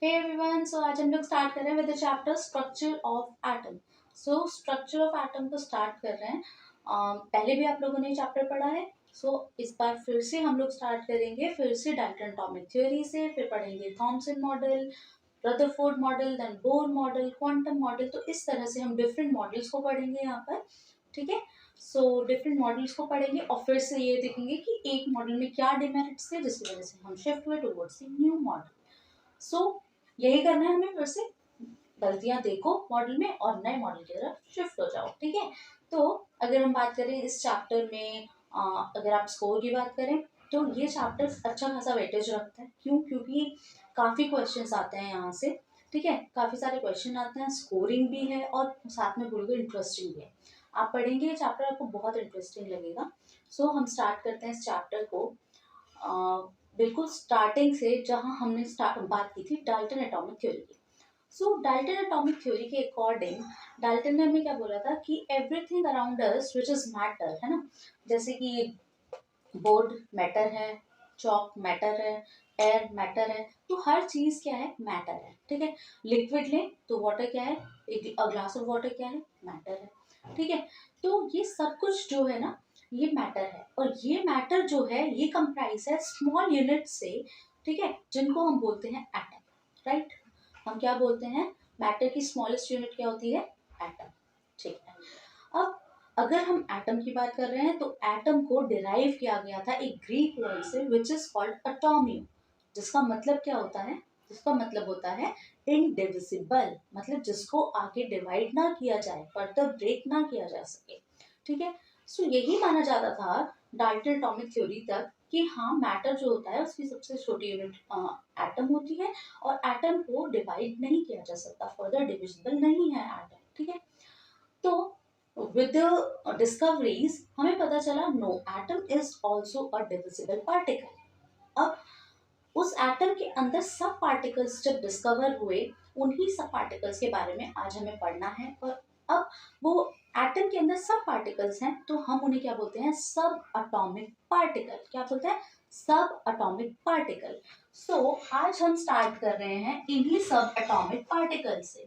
Hey everyone, सो आज हम लोग स्टार्ट कर रहे हैं with the chapter structure of atom. So structure of atom को स्टार्ट कर रहे हैं। पहले भी आप लोगों ने चैप्टर पढ़ा है। इस बार फिर से हम लोग स्टार्ट करेंगे, फिर से डाल्टन एटॉमिक थ्योरी से, फिर पढ़ेंगे Thomson model, Rutherford model, then Bohr model, quantum model. तो इस तरह से हम डिफरेंट मॉडल्स को पढ़ेंगे यहाँ पर। ठीक है, सो डिफरेंट मॉडल्स को पढ़ेंगे और फिर से ये देखेंगे कि एक मॉडल में क्या डिमेरिट्स थे जिसकी वजह से हम शिफ्ट हुए टुवर्ड्स न्यू मॉडल। यही करना है हमें। फिर से गलतियां देखो मॉडल में और नए मॉडल की तरफ शिफ्ट हो जाओ। ठीक है, तो अगर हम बात करें इस चैप्टर में, अगर आप स्कोर की बात करें तो ये चैप्टर अच्छा खासा वेटेज रखता है। क्यों? क्योंकि काफी क्वेश्चंस आते हैं यहाँ से। ठीक है, काफी सारे क्वेश्चन आते हैं, स्कोरिंग भी है और साथ में बिल्कुल इंटरेस्टिंग भी है। आप पढ़ेंगे ये चैप्टर, आपको बहुत इंटरेस्टिंग लगेगा। हम स्टार्ट करते हैं इस चैप्टर को बिल्कुल स्टार्टिंग से, जहां हमने बात की थी डाल्टन एटॉमिक थ्योरी की। डाल्टन एटॉमिक थ्योरी के अकॉर्डिंग डाल्टन ने हमें क्या बोला था कि everything around us which is matter, है ना। जैसे कि बोर्ड मैटर है, चॉक मैटर है, एयर मैटर है, तो हर चीज क्या है? मैटर है। ठीक है, लिक्विड लें तो वाटर क्या है? एक ग्लास ऑफ वाटर क्या है? मैटर है। ठीक है, तो ये सब कुछ जो है ना, ये मैटर है। और ये मैटर जो है ये कंप्राइज है स्मॉल यूनिट से। ठीक है, जिनको हम बोलते हैं एटम। राइट, हम क्या बोलते हैं? मैटर की स्मॉलेस्ट यूनिट क्या होती है? एटम। ठीक है, अब अगर हम एटम की बात कर रहे हैं तो एटम को डिराइव किया गया था एक ग्रीक वर्ड से विच इज कॉल्ड अटोमियम, जिसका मतलब क्या होता है? जिसका मतलब होता है इनडिविजिबल, मतलब जिसको आगे डिवाइड ना किया जाए, फर्दर ब्रेक ना किया जा सके। ठीक है, यही माना जाता था डाल्टन एटॉमिक थ्योरी तक कि हाँ, मैटर जो होता है उसकी सबसे छोटी यूनिट एटम होती है और एटम को डिवाइड नहीं किया जा सकता, फर्दर डिविजिबल नहीं है एटम। ठीक है, तो विद द डिस्कवरीज हमें पता चला no, atom is also a divisible particle. अब उस एटम के अंदर सब पार्टिकल्स जब डिस्कवर हुए, उन्हीं सब पार्टिकल्स के बारे में आज हमें पढ़ना है। और अब वो एटम के अंदर सब पार्टिकल्स हैं तो हम उन्हें क्या बोलते हैं? सब एटॉमिक पार्टिकल। क्या बोलते हैं? सब एटॉमिक पार्टिकल। आज हम स्टार्ट कर रहे हैं इन्हीं सब एटॉमिक पार्टिकल से।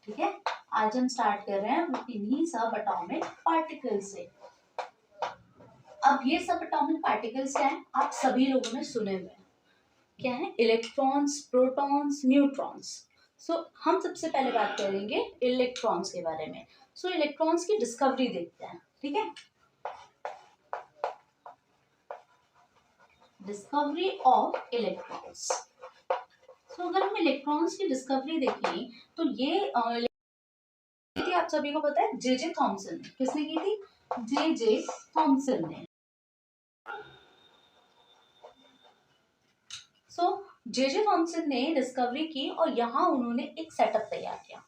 ठीक है, आज हम स्टार्ट कर रहे हैं इन्हीं सब एटॉमिक पार्टिकल से। अब ये सब एटॉमिक पार्टिकल्स क्या है? आप सभी लोगों ने सुने हुए हैं। क्या है? Electrons, protons, neutrons. हम सबसे पहले बात करेंगे इलेक्ट्रॉन्स के बारे में। इलेक्ट्रॉन्स की डिस्कवरी देखते हैं। ठीक है, डिस्कवरी ऑफ इलेक्ट्रॉन्स। अगर हम इलेक्ट्रॉन्स की डिस्कवरी देखें तो ये थी, आप सभी को पता है, जे थॉमसन ने। किसने की थी? जे थॉमसन ने। जे थॉमसन ने डिस्कवरी की और यहाँ उन्होंने एक सेटअप तैयार किया।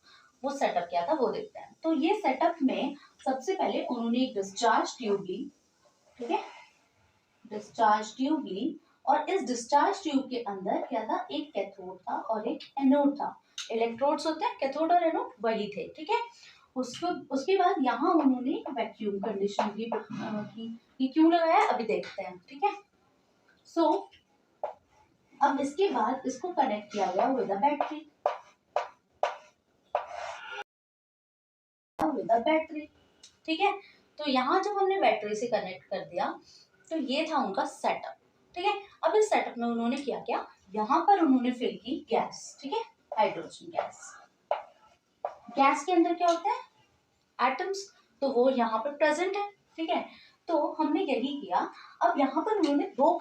वो सेटअप क्या था वो देखते हैं। तो ये सेटअप में सबसे पहले उन्होंने एक डिस्चार्ज ट्यूब ली। ठीक है, डिस्चार्ज ट्यूब ली और इस डिस्चार्ज ट्यूब के अंदर क्या था? एक कैथोड था और एक एनोड था। इलेक्ट्रोड्स होते हैं, कैथोड और एनोड वही थे। ठीक है, उसके बाद यहाँ उन्होंने वैक्यूम कंडीशन की क्यों लगाया अभी देखते हैं। ठीक है, अब इसके बाद इसको कनेक्ट किया गया विद अ बैटरी। ठीक है, तो यहाँ जब हमने बैटरी से कनेक्ट कर दिया तो ये था उनका सेटअप। ठीक है, अब इस सेटअप में उन्होंने क्या, यहाँ पर उन्होंने फिल की गैस। ठीक है, हाइड्रोजन गैस। गैस के अंदर क्या होता है? एटम्स, तो वो यहाँ पर प्रेजेंट है। ठीक है, तो हमने यही किया। अब यहाँ पर उन्होंने दो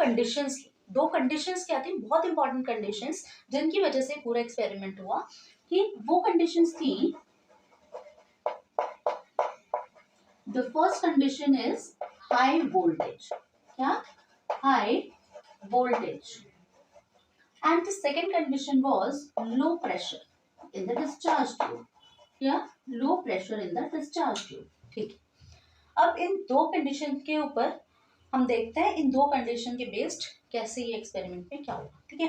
कंडीशंस क्या थी? बहुत इंपॉर्टेंट कंडीशंस, जिनकी वजह से पूरा एक्सपेरिमेंट हुआ। कि वो कंडीशंस थी, the first condition is high voltage. क्या? High voltage. And the second condition was low pressure in the discharge tube. क्या? Low pressure in the discharge tube. ठीक है, अब इन दो कंडीशन के ऊपर हम देखते हैं इन दो कंडीशन के बेस्ड कैसे ये एक्सपेरिमेंट में क्या हुआ। ठीक है,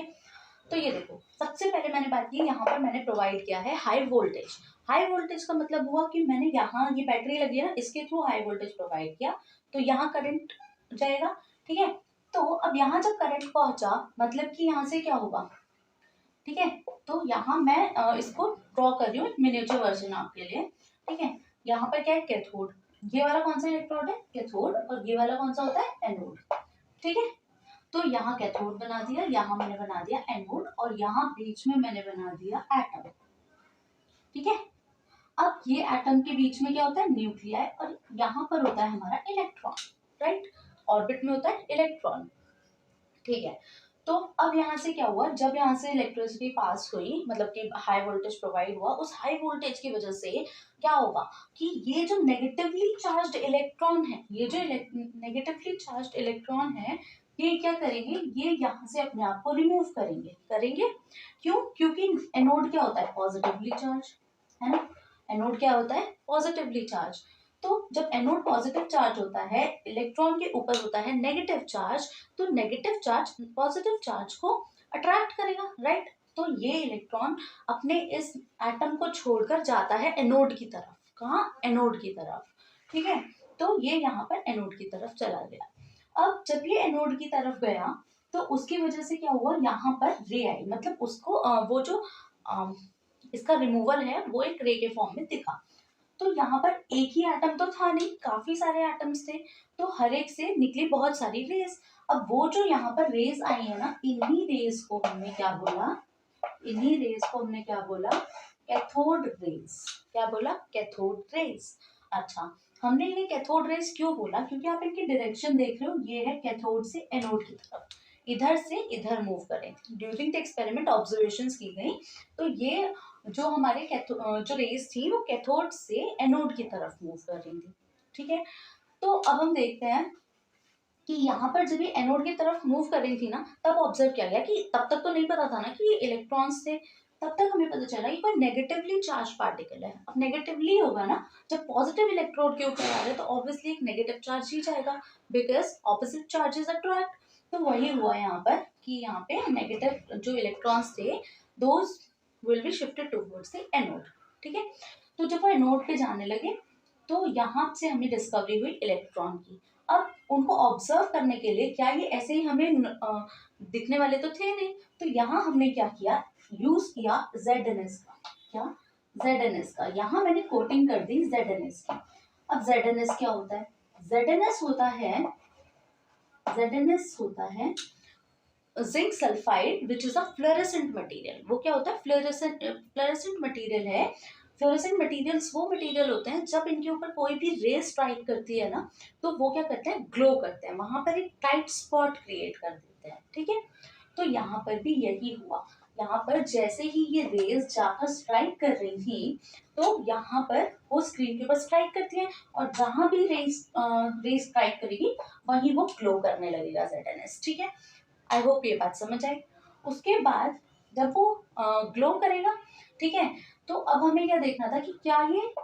तो ये देखो, सबसे पहले मैंने बात की, यहाँ पर मैंने प्रोवाइड किया है हाई वोल्टेज। हाई वोल्टेज का मतलब हुआ कि मैंने यहाँ ये बैटरी लगी है ना, इसके थ्रू हाई वोल्टेज प्रोवाइड किया तो यहाँ करंट जाएगा। ठीक है, तो अब यहाँ जब करंट पहुंचा मतलब कि यहाँ से क्या होगा? ठीक है, तो यहाँ मैं इसको ड्रॉ कर रही हूँ एक मिनिएचर वर्जन आपके लिए, ठीक है। यहाँ पर क्या है, कैथोड, ये वाला कौन सा इलेक्ट्रोड है, कैथोड, और ये वाला कौन सा होता है, एनोड, ठीक है। तो यहाँ कैथोड बना दिया, यहाँ मैंने बना दिया एनोड, और यहाँ बीच में मैंने बना दिया एटम, ठीक है। अब ये एटम के बीच में क्या होता है, न्यूक्लियाई, और यहाँ पर होता है हमारा इलेक्ट्रॉन, राइट, ऑर्बिट में होता है इलेक्ट्रॉन, ठीक है। तो अब यहाँ से क्या हुआ, जब यहाँ से इलेक्ट्रिसिटी पास हुई, मतलब कि हाई वोल्टेज प्रोवाइड हुआ, उस हाई वोल्टेज की वजह से क्या होगा कि ये जो नेगेटिवली चार्ज्ड इलेक्ट्रॉन है, ये जो नेगेटिवली चार्ज्ड इलेक्ट्रॉन है, ये क्या करेंगे, ये यहाँ से अपने आप को रिमूव करेंगे। क्यों, क्योंकि एनोड क्या होता है, पॉजिटिवली चार्ज, है ना, एनोड क्या होता है, पॉजिटिवली चार्ज। तो जब एनोड पॉजिटिव चार्ज होता है, इलेक्ट्रॉन के ऊपर होता है नेगेटिव चार्ज, तो नेगेटिव चार्ज पॉजिटिव चार्ज को अट्रैक्ट करेगा, राइट। तो ये इलेक्ट्रॉन अपने इस एटम को छोड़कर जाता है एनोड की तरफ, कहाँ, एनोड की तरफ, ठीक है। तो ये यहाँ पर एनोड की तरफ चला गया। अब जब ये एनोड की तरफ गया, तो उसकी वजह से क्या हुआ, यहाँ पर रे आई, मतलब उसको वो जो इसका रिमूवल है वो एक रे के फॉर्म में दिखा। तो यहाँ पर एक ही एटम तो था नहीं, काफी सारे एटम्स थे, तो हर एक से निकली बहुत सारी रेज। अब वो जो यहाँ पर रेज आई है ना, इन्हीं रेज को हमने क्या बोला, कैथोड रेज। क्या बोला, कैथोड रेज। अच्छा, हमने इन्हें कैथोड रेज क्यों बोला, क्योंकि आप इनकी डायरेक्शन देख रहे हो, ये है कैथोड से एनोड की तरफ, इधर से इधर मूव करें। ड्यूरिंग द एक्सपेरिमेंट ऑब्जर्वेशंस की गई, तो ये जो हमारे जो रेस थी वो कैथोड से एनोड की तरफ मूव कर रही थी, ठीक है। तो अब हम देखते हैं कि यहाँ पर जब ये एनोड की तरफ मूव कर रही थी ना, तब ऑब्जर्व किया गया कि तब तक तो नहीं पता था ना कि ये इलेक्ट्रॉन्स थे, तब तक हमें पता चला ये कोई नेगेटिवली चार्ज पार्टिकल है। अब नेगेटिवली होगा ना, जब पॉजिटिव इलेक्ट्रोड के ऊपर आ रहा है तो ऑब्वियसली एक नेगेटिव चार्ज ही जाएगा, बिकॉज ऑपोजिट चार्जेस अट्रैक्ट। तो वही हुआ यहाँ पर कि यहाँ पे नेगेटिव जो इलेक्ट्रॉन्स थे, those will be shifted towards the anode, ठीक है। तो जब वो एनोड पे जाने लगे, तो यहाँ से हमें डिस्कवरी हुई इलेक्ट्रॉन की। अब उनको ऑब्जर्व करने के लिए, क्या ये ऐसे ही हमें दिखने वाले तो थे नहीं, तो यहाँ हमने क्या किया, यूज किया ZNS का। क्या, ZNS का, यहाँ मैंने कोटिंग कर दी ZNS की। अब ZNS क्या होता है, ZNS होता है zinc sulphide which is a fluorescent material. वो क्या होता है, फ्लोरेसेंट मटेरियल है। फ्लोरेसेंट मटेरियल्स वो मटेरियल होते हैं जब इनके ऊपर कोई भी रे स्ट्राइक करती है ना, तो वो क्या करते हैं, ग्लो करते हैं, वहां पर एक टाइट स्पॉट क्रिएट कर देते हैं, ठीक है। तो यहाँ पर भी यही हुआ, यहाँ पर जैसे ही ये रेज जाकर स्ट्राइक कर रही थी, तो यहाँ पर वो स्क्रीन के ऊपर स्ट्राइक करती है, और जहां भी रेज स्ट्राइक करेगी वहीं वो ग्लो करने लगेगा ZNS, ठीक है। आई होप ये बात समझ आई। उसके बाद जब वो ग्लो करेगा, ठीक है, तो अब हमें क्या देखना था कि क्या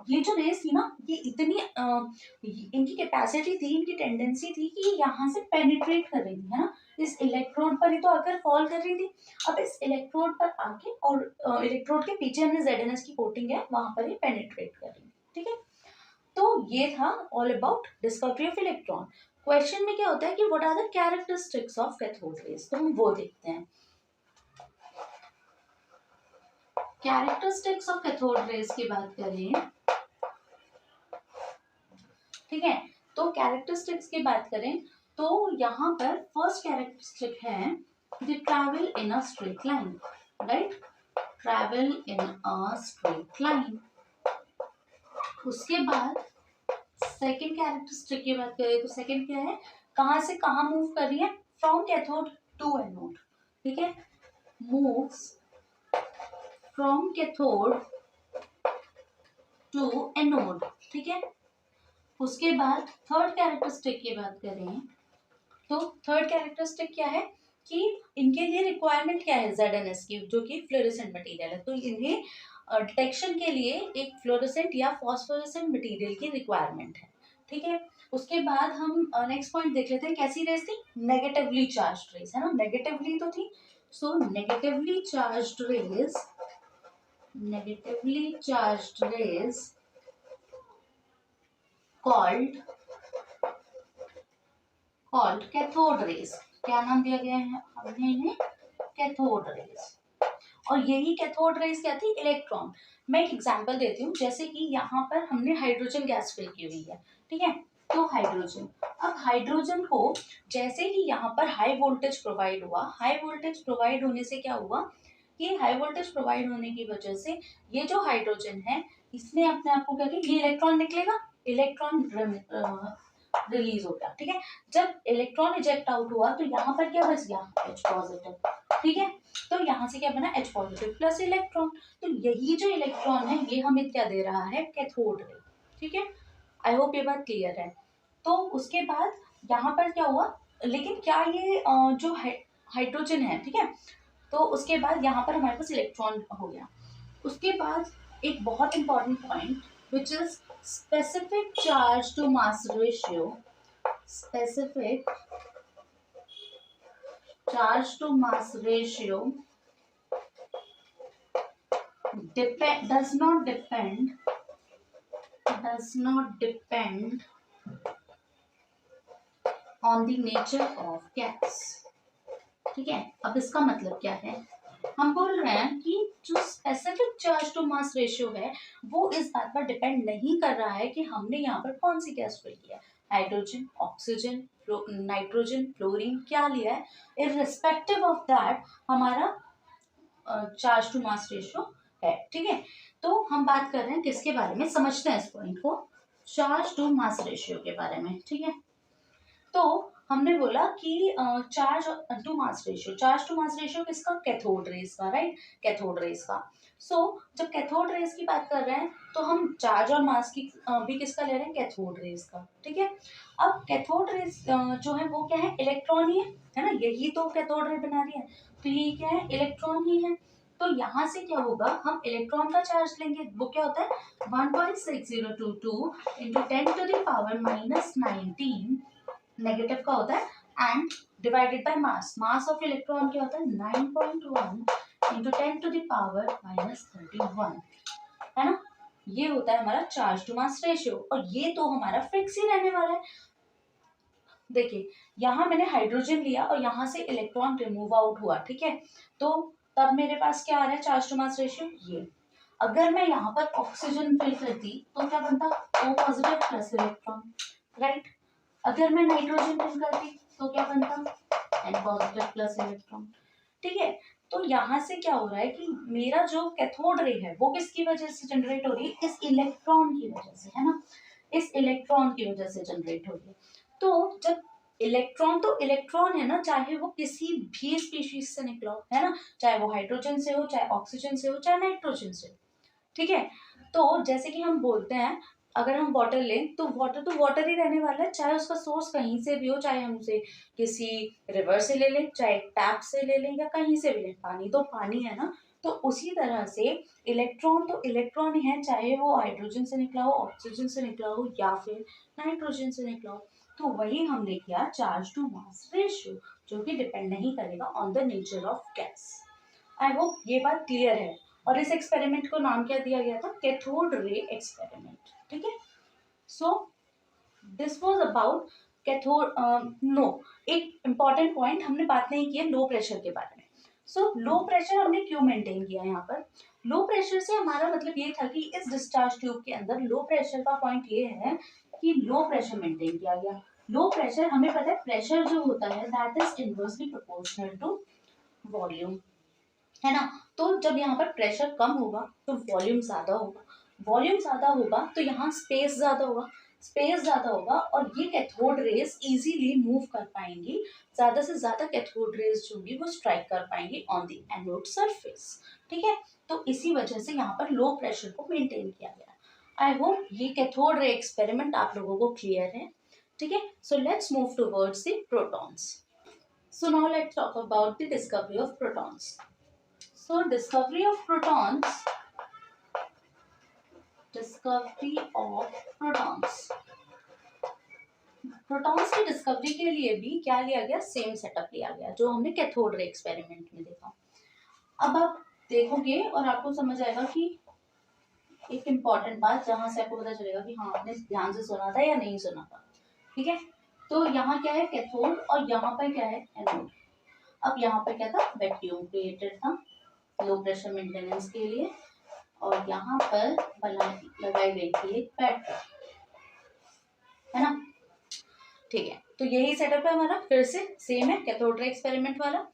ये जो रेस थी ना, ये इतनी इनकी कैपेसिटी थी, इनकी टेंडेंसी थी कि ये यहाँ से पेनिट्रेट कर रही थी, है ना, इस इलेक्ट्रोड पर ही तो आकर फॉल कर रही थी। अब इस इलेक्ट्रोड पर आके, और इलेक्ट्रोड के पीछे हमने ZNS की कोटिंग है, वहां पर ये पेनिट्रेट कर रही है, ठीक है। तो ये था all about discovery of electron. Question में क्या होता है कि what are the characteristics of cathode rays, तो हम वो देखते हैं। कैरेक्टरिस्टिक्स ऑफ कैथोड रेज की बात करें, ठीक है, तो कैरेक्टरिस्टिक्स की बात करें तो यहाँ पर फर्स्ट कैरेक्टरिस्टिक है the travel in a straight line, right, travel in a straight line. उसके बाद सेकेंड कैरेक्टरिस्टिक की बात करें तो सेकेंड क्या है, कहाँ से कहाँ मूव कर रही है, फ्रॉम कैथोड टू एनोड, ठीक है, moves from cathode to anode, ठीक है। उसके बाद थर्ड कैरेक्टरिस्टिक की बात करें तो थर्ड कैरेक्टरिस्टिक क्या है कि इनके लिए रिक्वायरमेंट क्या है ZNS की, जो कि फ्लोरेसेंट मटेरियल है, तो इन्हें डिटेक्शन के लिए एक फ्लोरेसेंट या फॉस्फोरेसेंट मटेरियल की रिक्वायरमेंट है, ठीक है। उसके बाद हम नेक्स्ट पॉइंट देख लेते हैं, कैसी रेस थी, नेगेटिवली चार्ज्ड रेस, है ना, नेगेटिवली तो थी। So negatively charged rays called cathode rays. क्या नाम दिया गया है हमने इन्हें, कैथोड रेस। और यही कैथोड रेज क्या थी, इलेक्ट्रॉन। मैं एक एग्जांपल देती हूँ, जैसे कि यहाँ पर हमने हाइड्रोजन गैस फिल की हुई है, ठीक है, तो हाइड्रोजन, अब हाइड्रोजन को जैसे ही यहाँ पर हाई वोल्टेज प्रोवाइड हुआ, हाई वोल्टेज प्रोवाइड होने से क्या हुआ कि हाई वोल्टेज प्रोवाइड होने की वजह से ये जो हाइड्रोजन है इसने अपने आप को क्या किया, ये इलेक्ट्रॉन निकलेगा, इलेक्ट्रॉन रिलीज हो गया, ठीक है। जब इलेक्ट्रॉन इजेक्ट आउट हुआ तो यहाँ पर क्या बच गया, H पॉजिटिव, ठीक है। तो यहाँ से क्या बना, H पॉजिटिव प्लस इलेक्ट्रॉन, तो यही जो इलेक्ट्रॉन है ये हमें क्या दे रहा है, कैथोड रे, ठीक है। आई होप ये बात क्लियर है। तो उसके बाद यहाँ पर क्या हुआ, लेकिन क्या ये जो हाइड्रोजन है, ठीक है, तो उसके बाद यहाँ पर हमारे पास इलेक्ट्रॉन हो गया। उसके बाद एक बहुत important point which is specific charge to mass ratio, specific charge to mass ratio does not depend on the nature of gas, ठीक है। अब इसका मतलब क्या है, हम बोल रहे हैं कि जो specific charge to mass ratio है वो इस बात पर डिपेंड नहीं कर रहा है कि हमने यहाँ पर कौन सी गैस फिल किया है, हाइड्रोजन, ऑक्सीजन, नाइट्रोजन, फ्लोरीन क्या लिया है, इररिस्पेक्टिव ऑफ दैट हमारा चार्ज टू मास रेशियो है, ठीक है। तो हम बात कर रहे हैं किसके बारे में, समझते हैं इस पॉइंट को, चार्ज टू मास रेशियो के बारे में, ठीक है। तो हमने बोला कि charge to mass ratio, charge to mass ratio किसका, कैथोड रेज का, राइट, कैथोड रेज का। सो जब कैथोड रेज की बात कर रहे हैं तो हम चार्ज और मास की भी किसका ले रहे हैं, कैथोड रेज का, ठीक है। अब कैथोड रेज जो है वो क्या है, इलेक्ट्रॉन ही है ना, यही तो कैथोड रे बना रही है, तो ये क्या है, इलेक्ट्रॉन ही है। तो यहाँ से क्या होगा, हम इलेक्ट्रॉन का चार्ज लेंगे, वो क्या होता है 1.6022 इंटू 10⁻⁻19 नेगेटिव का होता है and divided by mass, mass of electron क्या होता है 9.1 इंटू 10⁻31, है ना। ये होता है हमारा चार्ज टू मास रेशियो, और ये तो हमारा फिक्स ही रहने वाला है। देखिए यहाँ मैंने हाइड्रोजन लिया और यहाँ से इलेक्ट्रॉन रिमूव आउट हुआ, ठीक है, तो तब मेरे पास क्या आ रहा है चार्ज टू मास रेशियो ये। अगर मैं यहाँ पर ऑक्सीजन फिल करती तो क्या बनता, O positive plus electron, right. अगर मैं नाइट्रोजन फिल करती तो क्या बनता, N पॉजिटिव प्लस इलेक्ट्रॉन, ठीक है। तो यहाँ से क्या हो रहा है कि मेरा जो कैथोड रे है वो किसकी वजह से जनरेट हो रही है, इस इलेक्ट्रॉन की वजह से, है ना, इस इलेक्ट्रॉन की वजह से जनरेट हो रही है। तो जब इलेक्ट्रॉन, तो इलेक्ट्रॉन है ना, चाहे वो किसी भी स्पीशीज से निकला हो, है ना, चाहे वो हाइड्रोजन से हो, चाहे ऑक्सीजन से हो, चाहे नाइट्रोजन से हो, ठीक है। तो जैसे कि हम बोलते हैं अगर हम वाटर लें तो वाटर ही रहने वाला है, चाहे उसका सोर्स कहीं से भी हो, चाहे हम उसे किसी रिवर से ले लें, चाहे टैप से ले लें, या कहीं से भी लें, पानी तो पानी है ना। तो उसी तरह से इलेक्ट्रॉन तो इलेक्ट्रॉन ही है, चाहे वो हाइड्रोजन से निकला हो, ऑक्सीजन से निकला हो, या फिर नाइट्रोजन से निकला हो। तो वही हमने किया चार्ज टू मास रेशियो, जो कि डिपेंड नहीं करेगा on the nature of gas. I hope ये बात क्लियर है। और इस एक्सपेरिमेंट को नाम क्या दिया गया था, कैथोड रे एक्सपेरिमेंट, ठीक है। So this was about cathode, no, एक इंपॉर्टेंट पॉइंट हमने बात नहीं की है लो प्रेशर के बारे में। सो लो प्रेशर हमने क्यों मेंटेन किया यहाँ पर, लो प्रेशर से हमारा मतलब ये था कि इस डिस्चार्ज ट्यूब के अंदर लो प्रेशर का पॉइंट ये है कि लो प्रेशर मेंटेन किया गया। लो प्रेशर हमें पता है, प्रेशर जो होता है that is inversely proportional to volume, है ना। तो जब यहाँ पर प्रेशर कम होगा तो वॉल्यूम ज्यादा होगा, वॉल्यूम ज्यादा होगा तो यहाँ स्पेस ज्यादा होगा, स्पेस ज्यादा होगा, और ये कैथोड रेज इजीली मूव कर पाएंगी, ज्यादा से ज्यादा कैथोड रेज जो होंगी वो स्ट्राइक कर पाएंगी ऑन द एनोड सरफेस, ठीक है। तो इसी वजह से यहाँ पर लो प्रेशर को मेंटेन किया गया। आई होप ये कैथोड रे एक्सपेरिमेंट आप लोगों को क्लियर है, ठीक है। सो let's move towards the protons. So now let's talk about the discovery of protons. So discovery of protons protons की डिस्कवरी के लिए भी क्या लिया गया, सेम सेटअप लिया गया जो हमने कैथोड रे एक्सपेरिमेंट में देखा। अब आप देखोगे और आपको समझ आएगा कि एक इम्पॉर्टेंट बात जहां से आपको पता चलेगा कि हाँ आपने ध्यान से सुना था या नहीं सुना था, ठीक है। तो यहाँ क्या है कैथोड और यहाँ पर क्या है एनोड। अब यहाँ पर क्या था, वैक्यूम क्रिएटेड था, लो प्रेशर मेंटेनेंस के लिए, और यहाँ पर लगाई गई थी एक बैटरी, है ना। ठीक है, तो यही सेटअप है हमारा, फिर से सेम है कैथोड रे एक्सपेरिमेंट वाला।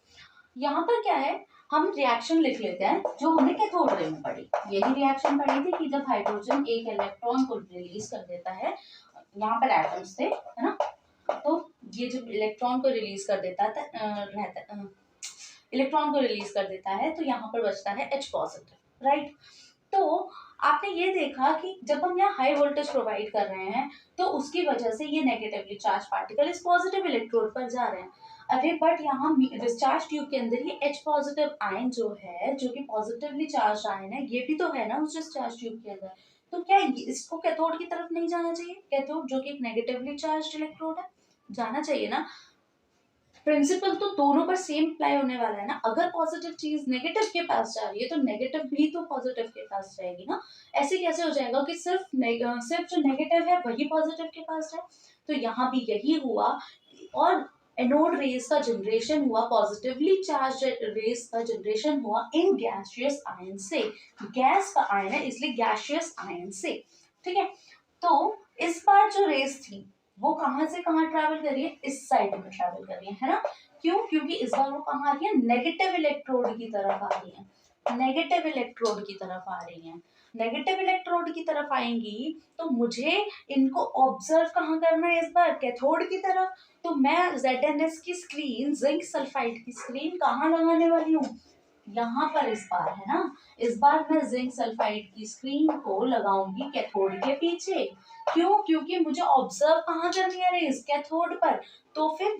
यहाँ पर क्या है, हम रिएक्शन लिख लेते हैं जो हमने कैथोड रे में पढ़ी। यही रिएक्शन पढ़ी थी कि जब हाइड्रोजन एक इलेक्ट्रॉन को रिलीज कर देता है, यहाँ पर एटम्स थे, है ना, तो ये जब इलेक्ट्रॉन को रिलीज कर देता है इलेक्ट्रॉन को रिलीज कर देता है, तो यहाँ पर बचता है H पॉजिटिव, राइट। तो आपने ये देखा कि जब हम यहाँ हाई वोल्टेज प्रोवाइड कर रहे हैं, तो उसकी वजह से ये नेगेटिवली चार्ज पार्टिकल इस पॉजिटिव इलेक्ट्रोड पर जा रहे हैं। अरे बट यहाँ डिस्चार्ज ट्यूब के अंदर ये H पॉजिटिव आयन जो है, जो कि पॉजिटिवली चार्ज आयन है, ये भी तो है ना उस डिस्चार्ज ट्यूब के अंदर। तो क्या इसको कैथोड की तरफ नहीं जाना चाहिए? कैथोड जो कि एक नेगेटिवली चार्ज इलेक्ट्रोड है, जाना चाहिए ना। प्रिंसिपल तो दोनों पर सेम अप्लाई होने वाला है ना। अगर पॉजिटिव चीज नेगेटिव के पास जा रही है, तो नेगेटिव भी तो पॉजिटिव के पास जाएगी ना। ऐसे कैसे हो जाएगा कि सिर्फ जो नेगेटिव है वही पॉजिटिव के पास जाए? तो यहाँ भी यही हुआ, और एनोड रेज का जनरेशन हुआ, पॉजिटिवली चार्ज रेज का जनरेशन हुआ इन गैसियस आयन से। गैस का आयन है इसलिए गैसियस आयन से, ठीक है। तो इस बार जो रेज थी वो कहां से कहां ट्रैवल कर रही है? इस साइड में ट्रैवल कर रही है ना। क्यों? क्योंकि इस बार वो कहां आ रही है? नेगेटिव इलेक्ट्रोड की तरफ आ रही है। नेगेटिव इलेक्ट्रोड की तरफ आ रही है। नेगेटिव इलेक्ट्रोड की तरफ आएंगी तो मुझे इनको ऑब्जर्व कहाँ करना है? इस बार कैथोड की तरफ। तो मैं ZnS की स्क्रीन, जिंक सल्फाइड की स्क्रीन कहाँ लगाने वाली हूँ? यहाँ पर इस बार, है ना। इस बार मैं जिंक सल्फाइड की स्क्रीन को लगाऊंगी कैथोड के पीछे। क्यों? क्योंकि मुझे ऑब्जर्व कहाँ करनी है रेज? कैथोड पर। तो फिर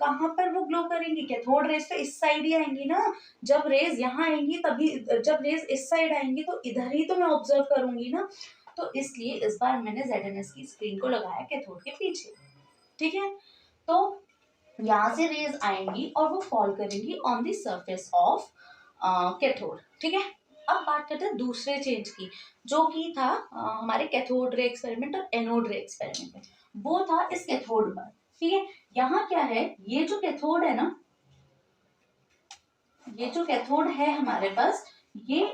कहाँ पर वो ग्लो करेंगी? कैथोड रेज तो इस साइड ही आएंगी ना। जब रेज यहाँ आएंगी तभी, जब रेज इस साइड आएंगी तो इधर ही तो मैं ऑब्जर्व करूंगी ना। तो इसलिए इस बार मैंने ZnS की स्क्रीन को लगाया कैथोड के पीछे, ठीक है। तो यहाँ से रेज आएंगी और वो फॉल करेंगी on the surface of cathode, ठीक है। अब बात करते हैं दूसरे चेंज की, जो कि था हमारे कैथोड रे एक्सपेरिमेंट और एनोड रे एक्सपेरिमेंट में। वो था इस कैथोड पर, ठीक है। यहाँ क्या है, ये जो कैथोड है ना, ये जो कैथोड है हमारे पास, ये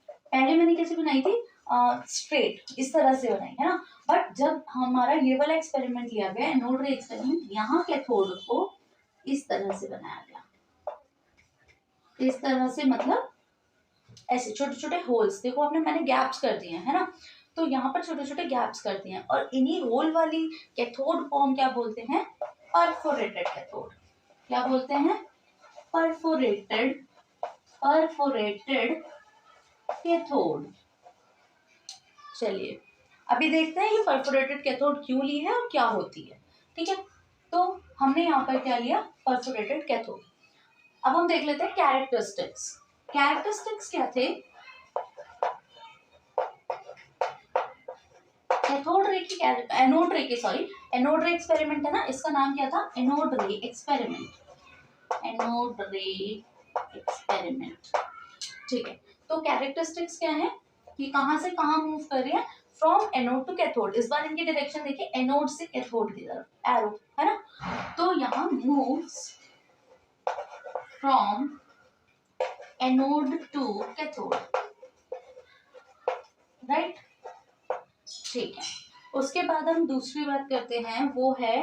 पहले मैंने कैसे बनाई थी? स्ट्रेट इस तरह से बनाई है ना। बट जब हमारा ये वाला एक्सपेरिमेंट लिया गया, एनोड रे एक्सपेरिमेंट, यहाँ कैथोड को इस तरह से बनाया गया। इस तरह से मतलब ऐसे छोटे छोटे होल्स, देखो आपने, मैंने गैप्स कर दिए हैं, है ना। तो यहाँ पर छोटे छोटे गैप्स कर दिए हैं, और इन्हीं होल वाली कैथोड को हम क्या बोलते हैं? Perforated cathode. क्या बोलते हैं? Perforated, perforated cathode. चलिए अभी देखते हैं ये परफोरेटेड कैथोड क्यों ली है और क्या होती है, ठीक है। तो हमने यहाँ पर क्या लिया? Perforated cathode. अब हम देख लेते हैं कैरेक्टरिस्टिक्स। कैरेक्टरिस्टिक्स क्या थे? कैथोड रे की, एनोड रे की, सॉरी, एनोड रे एक्सपेरिमेंट है ना, इसका नाम क्या था? एनोड रे एक्सपेरिमेंट। एनोड रे एक्सपेरिमेंट, ठीक है। तो कैरेक्टरिस्टिक्स क्या है कि कहां से कहां मूव कर रही है? From anode to cathode. इस बार इनकी डायरेक्शन देखिए, एनोड से कैथोड की तरफ, एरो, है ना। तो यहाँ moves from anode to cathode, right, ठीक है। उसके बाद हम दूसरी बात करते हैं, वो है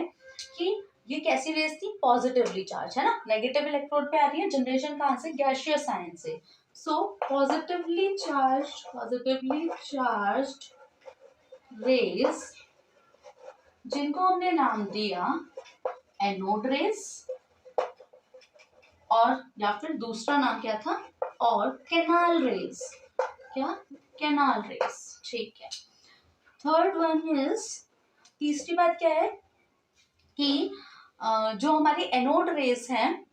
कि ये कैसी रेज थी? पॉजिटिवली चार्ज, है ना। नेगेटिव इलेक्ट्रोड पे आ रही है, जनरेशन कहां से? गैसियस आयन से। सो पॉजिटिवली चार्ज्ड रेज, जिनको हमने नाम दिया एनोड रेज, और या फिर दूसरा नाम क्या था? और कैनाल रेज। क्या? कैनाल रेज, ठीक है। थर्ड वन इज, तीसरी बात क्या है कि जो हमारी एनोड रेज हैं,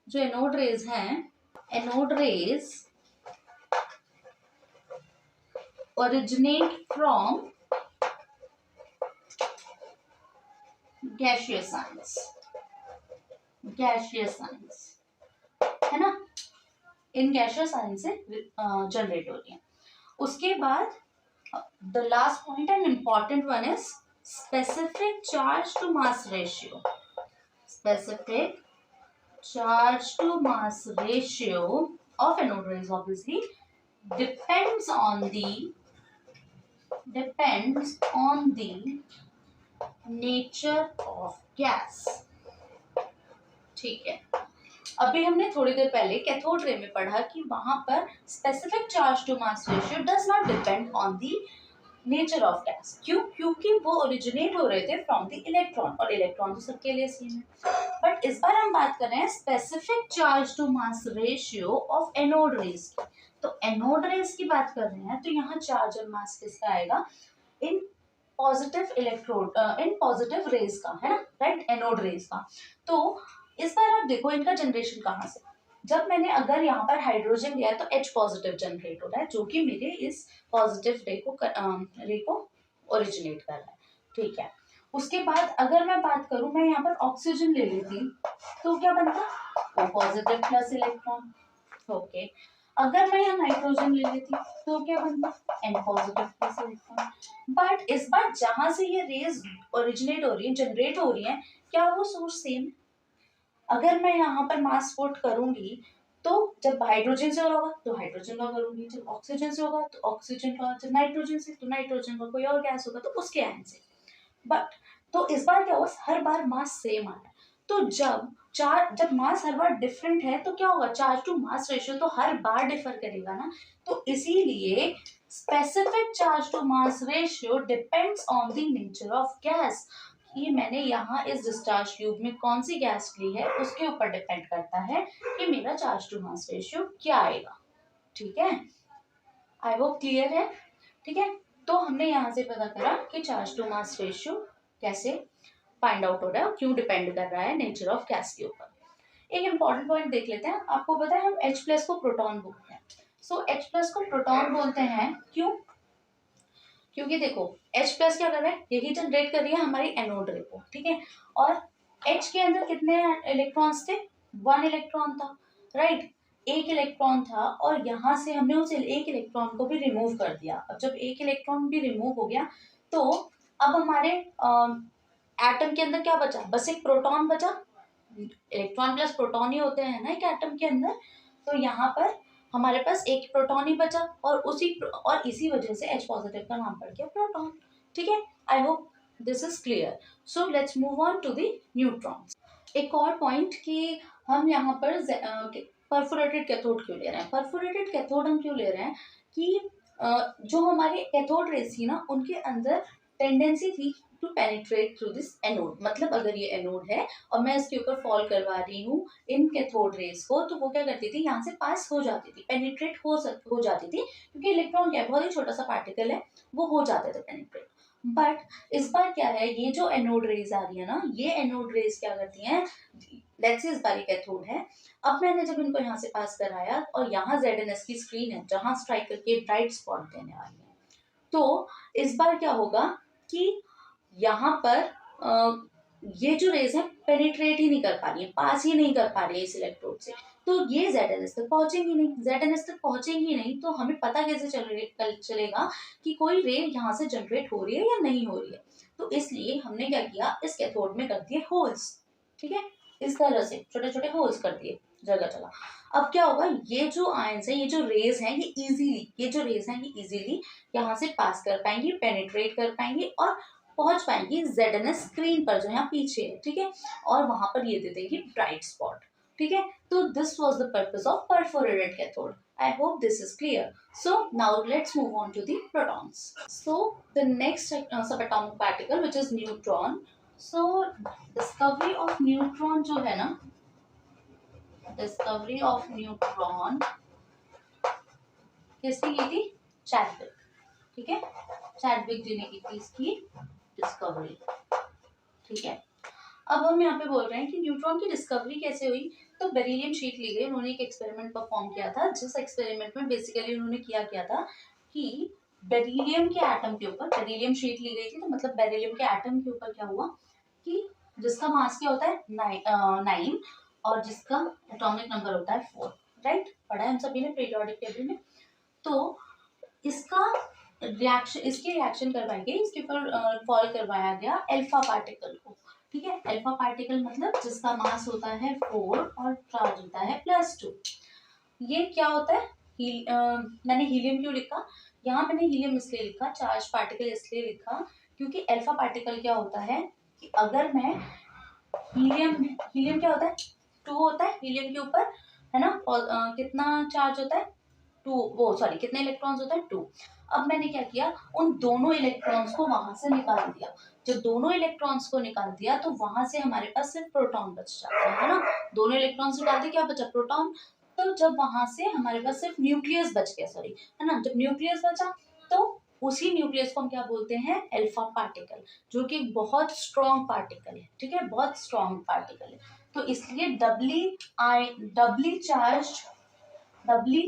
जो एनोड रेज हैं, anode rays originate from gaseous ions, gaseous ions, है ना। इन गैसियस आयंस से जनरेट हो रही है। उसके बाद the last point and important one is specific charge to mass ratio. Specific charge to mass ratio of anode rays obviously depends on the nature of gas. ठीक है, अभी हमने थोड़ी देर पहले कैथोड रे में पढ़ा कि वहां पर specific charge to mass ratio does not depend on the nature of gas. क्यों? क्योंकि वो ओरिजिनेट हो रहे थे फ्रॉम द इलेक्ट्रॉन, और इलेक्ट्रॉन तो सबके लिए सेम है. बट इस बार हम बात कर रहे हैं specific charge to mass ratio of anode rays की. तो एनोड रेज की बात कर रहे हैं तो यहाँ चार्ज और मास किसका आएगा? In positive electrode, in positive raise का, है ना, राइट, एनोड रेज का. तो इस बार आप देखो इनका जनरेशन कहाँ से. जब मैंने अगर यहाँ पर हाइड्रोजन लिया है तो H पॉजिटिव जनरेट हो रहा है जो कि मेरे इस पॉजिटिव रे को ओरिजिनेट कर रहा है. ठीक है, उसके बाद अगर मैं बात करूं, मैं यहाँ पर ऑक्सीजन ले लेती तो क्या बनता? O positive plus electron. Okay, अगर मैं यहाँ नाइट्रोजन ले लेती तो क्या बनता? N positive plus electron. But इस बार जहां से ये रेज ओरिजिनेट हो रही है, जनरेट हो रही है, क्या वो सोर्स सेम? अगर मैं यहाँ पर मास पुट करूंगी तो जब हाइड्रोजन से होगा तो हाइड्रोजन का करूंगी, जब ऑक्सीजन से होगा तो ऑक्सीजन का, जब नाइट्रोजन से तो नाइट्रोजन का, कोई और गैस होगा तो उसके आयन से. बट तो इस बार क्या होगा? हर बार मास सेम आ रहा है. तो जब मास हर बार डिफरेंट है तो क्या होगा? चार्ज टू मास रेशियो तो हर बार डिफर करेगा ना. तो इसीलिए specific charge to mass ratio depends on the nature of gas. ये मैंने यहाँ इस डिस्चार्ज ट्यूब में कौन सी गैस ली है उसके ऊपर डिपेंड करता है कि मेरा चार्ज टू मास रेशियो क्या आएगा. ठीक है, आई होप क्लियर है. ठीक है, तो हमने यहाँ से पता करा कि चार्ज टू मास रेशियो कैसे फाइंड आउट हो रहा है और क्यों डिपेंड कर रहा है नेचर ऑफ गैस के ऊपर. एक इंपॉर्टेंट पॉइंट देख लेते हैं. आपको पता है हम H प्लस को प्रोटॉन बोलते हैं. सो H प्लस को प्रोटॉन बोलते हैं क्यों? क्योंकि देखो H प्लस क्या कर रहा है? यही जनरेट कर रही है हमारी एनोड रे को. ठीक है, और H के अंदर कितने इलेक्ट्रॉन्स थे? 1 इलेक्ट्रॉन था, राइट, एक इलेक्ट्रॉन था, और यहाँ से हमने उस एक इलेक्ट्रॉन को भी रिमूव कर दिया. अब जब एक इलेक्ट्रॉन भी रिमूव हो गया तो अब हमारे एटम के अंदर क्या बचा? बस एक प्रोटॉन बचा. इलेक्ट्रॉन प्लस प्रोटॉन ही होते हैं ना एक एटम के अंदर. तो यहाँ पर हमारे पास एक प्रोटॉन ही बचा और इसी वजह से H पॉजिटिव का नाम पड़ गया प्रोटॉन. ठीक है, I hope this is clear. So let's move on to the neutrons. एक और पॉइंट कि हम यहाँ पर परफोरेटेड कैथोड क्यों ले रहे हैं? परफोरेटेड कैथोड हम क्यों ले रहे हैं कि जो हमारे कैथोड रेज थी ना उनके अंदर टेंडेंसी थी to penetrate through this anode. मतलब अगर ये एनोड है और मैं इसके ऊपर फॉल करवा रही हूँ इन कैथोड रेज को, तो वो क्या करती थी? यहाँ से पास हो जाती थी, पेनिट्रेट हो जाती थी, क्योंकि इलेक्ट्रॉन क्या है, बहुत ही छोटा सा पार्टिकल है, वो हो जाते थे पेनिट्रेट. बट इस बार क्या है, ये जो एनोड रेज आ रही है ना, ये एनोड रेज क्या करती हैं? लेट्स से इस बार कैथोड है. अब मैंने जब इनको यहाँ से पास कराया और यहाँ ZNS की स्क्रीन है जहाँ स्ट्राइक करके ब्राइट स्पॉट देने वाली है, तो इस बार क्या होगा कि यहाँ पर ये जो रेज है पेनिट्रेट ही नहीं कर पा रही है, पास ही नहीं कर पा रही है इस इलेक्ट्रोड से. तो ये ZNS तक पहुंचेंगी नहीं. ZNS तक पहुंचेंगी नहीं तो हमें पता कैसे चलेगा कि कोई रे यहाँ से जनरेट हो रही है या नहीं हो रही है. तो इसलिए हमने क्या किया, इस कैथोड में कर दिए होल्स. ठीक है, इस तरह से छोटे छोटे होल्स कर दिए जगह जगह. अब क्या होगा, ये जो आयंस है, ये जो रेज हैं, ये जो रेज हैं ये इजीली यहाँ से पास कर पाएंगी, पेनिट्रेट कर पाएंगी और पहुंच पाएंगी ZNS स्क्रीन पर जो यहाँ पीछे है. ठीक है, और वहां पर ये दे देगी ब्राइट स्पॉट. ठीक है, तो this was the purpose of perforated cathode. I hope this is clear. So now let's move on to the protons. So the next subatomic particle which is neutron. So discovery of neutron जो है ना, discovery of neutron किसने की थी? Chadwick. ठीक है, Chadwick जी ने की थी इसकी डिस्कवरी. ठीक है, अब हम यहाँ पे बोल रहे हैं कि न्यूट्रॉन की डिस्कवरी कैसे हुई. तो बेरिलियम शीट ली गई, उन्होंने एक एक्सपेरिमेंट परफॉर्म किया था, जिस एक्सपेरिमेंट में बेसिकली उन्होंने किया था कि बेरिलियम के एटम के ऊपर बेरिलियम शीट ली गई थी. तो मतलब बेरिलियम के एटम के ऊपर क्या हुआ कि जिसका मास क्या होता है 9 और जिसका एटॉमिक नंबर होता है 4, राइट, पढ़ा है हम सभी ने पीरियोडिक टेबल में. तो इसकी रिएक्शन करवाई गई, इसके ऊपर फॉल करवाया गया अल्फा पार्टिकल को. ठीक है, अल्फा पार्टिकल मतलब जिसका मास होता है 4 और चार्ज होता है +2. ये क्या होता है, मैंने हीलियम क्यों लिखा, यहाँ मैंने हीलियम इसलिए लिखा, चार्ज पार्टिकल इसलिए लिखा क्योंकि अल्फा पार्टिकल क्या होता है कि अगर मैं हीलियम हीलियम क्या होता है, 2 होता है हीलियम के ऊपर, है ना, और कितना चार्ज होता है, 2, वो सॉरी कितने इलेक्ट्रॉन्स होता है, 2। अब मैंने क्या किया, उन दोनों इलेक्ट्रॉन्स को वहां से निकाल दिया। जब दोनों इलेक्ट्रॉन्स को निकाल दिया तो वहां से हमारे पास सिर्फ प्रोटॉन बच जाता है ना, दोनों इलेक्ट्रॉन्स निकाल दिए, क्या बचा, प्रोटॉन। तो जब वहां से हमारे पास सिर्फ न्यूक्लियस बच गया, सॉरी, है ना, जब न्यूक्लियस बचा तो उसी न्यूक्लियस को हम क्या बोलते हैं, अल्फा पार्टिकल, जो कि बहुत स्ट्रॉन्ग पार्टिकल है, ठीक है, बहुत स्ट्रॉन्ग पार्टिकल है। तो इसलिए डबली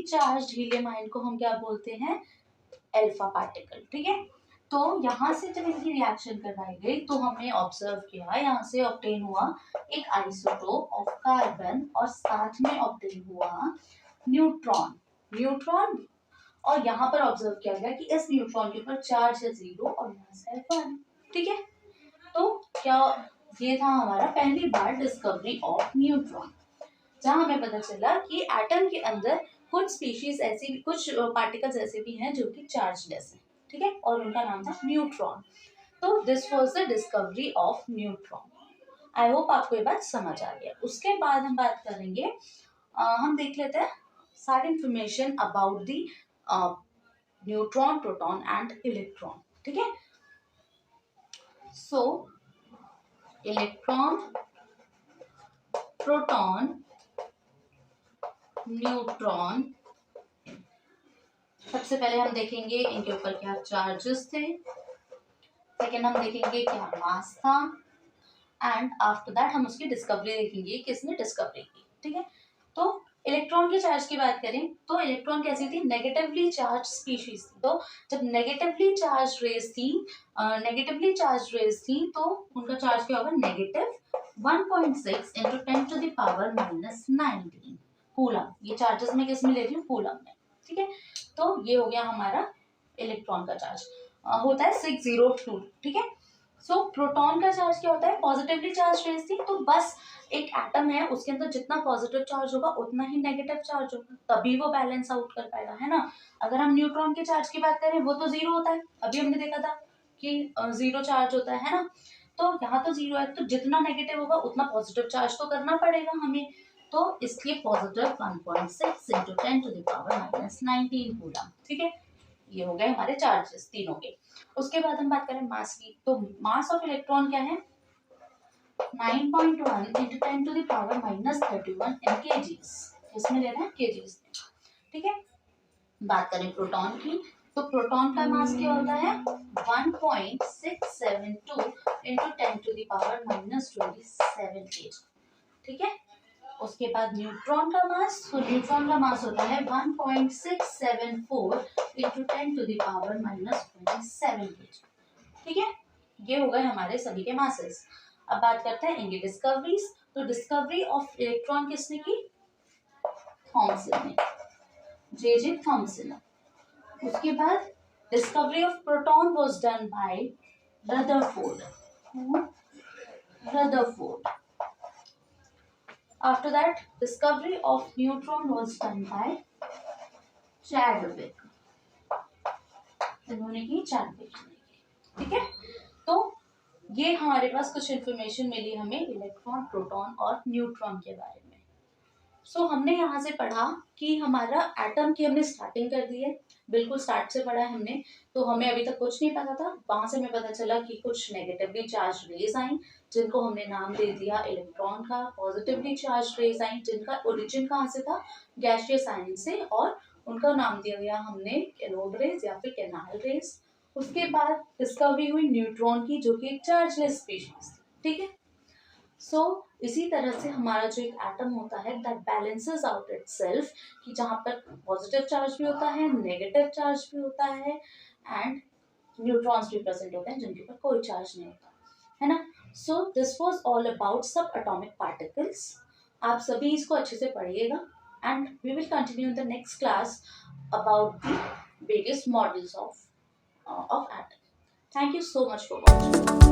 चार्ज हीलियम आयन को हम क्या बोलते हैं, अल्फा पार्टिकल, ठीक है। तो यहाँ से जब इनकी रिएक्शन करवाई गई तो हमने ऑब्जर्व किया, यहाँ से ऑब्टेन हुआ एक आइसोटोप ऑफ कार्बन और साथ में ऑब्टेन हुआ न्यूट्रॉन, और यहाँ पर ऑब्जर्व किया गया कि इस न्यूट्रॉन के ऊपर चार्ज है 0 और मास है 1, ठीक है। तो क्या, ये था हमारा पहली बार डिस्कवरी ऑफ न्यूट्रॉन, जहां हमें पता चला कि एटम के अंदर कुछ स्पीशीज ऐसी भी, कुछ पार्टिकल्स ऐसे भी हैं जो कि चार्जलेस हैं, ठीक है, और उनका नाम था न्यूट्रॉन। तो this was the discovery of neutron. I hope आपको ये बात समझ आ गया। उसके बाद हम बात करेंगे, हम देख लेते हैं सारी information about the neutron, proton and electron, ठीक है। सो इलेक्ट्रॉन, प्रोटॉन, न्यूट्रॉन, सबसे पहले हम देखेंगे इनके ऊपर क्या चार्जेस थे, सेकेंड हम देखेंगे क्या मास था, एंड आफ्टर दैट हम उसकी डिस्कवरी देखेंगे, किसने डिस्कवरी की, ठीक है। तो इलेक्ट्रॉन के चार्ज की बात करें तो इलेक्ट्रॉन कैसी थी, नेगेटिवली चार्ज स्पीशीज थी। तो जब नेगेटिवली चार्ज रेज थी तो उनका चार्ज क्या होगा, नेगेटिव 1.6 इंटू 10⁻⁻19 कूलम। ये चार्जेस मैं किस में ले रही हूँ, कूलम में, ठीक है। तो ये हो गया हमारा इलेक्ट्रॉन का चार्ज, होता है 602, ठीक है। सो प्रोटॉन का चार्ज क्या होता है, पॉजिटिवली चार्ज रेज थी, तो बस एक एटम है उसके अंदर जितना पॉजिटिव चार्ज होगा उतना ही नेगेटिव चार्ज होगा, तभी वो बैलेंस आउट कर पाएगा, है ना। अगर हम न्यूट्रॉन के चार्ज की बात करें वो तो 0 होता है, अभी हमने देखा था कि 0 चार्ज होता है ना। तो यहाँ तो 0 है, तो जितना नेगेटिव होगा उतना पॉजिटिव चार्ज तो करना पड़ेगा हमें, तो इसलिए पॉजिटिव 1.6 इंटू 10⁻⁻19 कूलम, ठीक है। ये हो गए हमारे चार्जेस तीनों के। उसके बाद हम बात करें मास की, तो मास ऑफ इलेक्ट्रॉन क्या है, 9.1 इंटू 10⁻31 इन केजीज, इसमें ले रहे हैं केजीज, ठीक है। बात करें प्रोटॉन की, तो प्रोटॉन का मास क्या होता है, 1.672 इंटू 10⁻⁻27 केजी, ठीक है। उसके बाद न्यूट्रॉन का मास, तो न्यूट्रॉन का मास होता है 1.674 इंटू 10⁻⁻27 केजी, ठीक है। ये हो गए हमारे सभी के मासेस। अब बात करते हैं इनकी डिस्कवरीज। तो डिस्कवरी ऑफ इलेक्ट्रॉन किसने की, थॉमसन ने, जे थॉमसन। उसके बाद discovery of proton was done by Rutherford, After that, discovery of neutron was done by Chadwick. इन्होंने की चैडविक ने, ठीक है। तो ये हमारे पास कुछ इंफॉर्मेशन मिली हमें इलेक्ट्रॉन, प्रोटॉन और न्यूट्रॉन के बारे में। सो हमने यहाँ से पढ़ा कि हमारा एटम की हमने स्टार्टिंग कर दी है, बिल्कुल स्टार्ट से पढ़ा है हमने, तो हमें अभी तक कुछ नहीं पता था, वहां से हमें पता चला कि कुछ नेगेटिवली चार्ज रेज आई जिनको हमने नाम दे दिया इलेक्ट्रॉन का, पॉजिटिवली चार्ज रेज आई जिनका ओरिजिन कहाँ से था, गैसियस आयन से, और उनका नाम दिया गया हमने कैनोड रेज या फिर कैनाल रेज। उसके बाद डिस्कवरी हुई न्यूट्रॉन की, जो कि एक चार्जलेस स्पीशीज, ठीक है। सो इसी तरह से हमारा जो एक एटम होता है दैट बैलेंसेस आउट इटसेल्फ, कि जहाँ पर पॉजिटिव चार्ज भी होता है, नेगेटिव चार्ज भी होता है, एंड न्यूट्रॉन्स भी प्रेजेंट होते हैं जिनके ऊपर कोई चार्ज नहीं होता, है ना। So this was all about subatomic particles. आप सभी इसको अच्छे से पढ़िएगा, and we will continue in the next class about the various models of atom. Thank you so much for watching.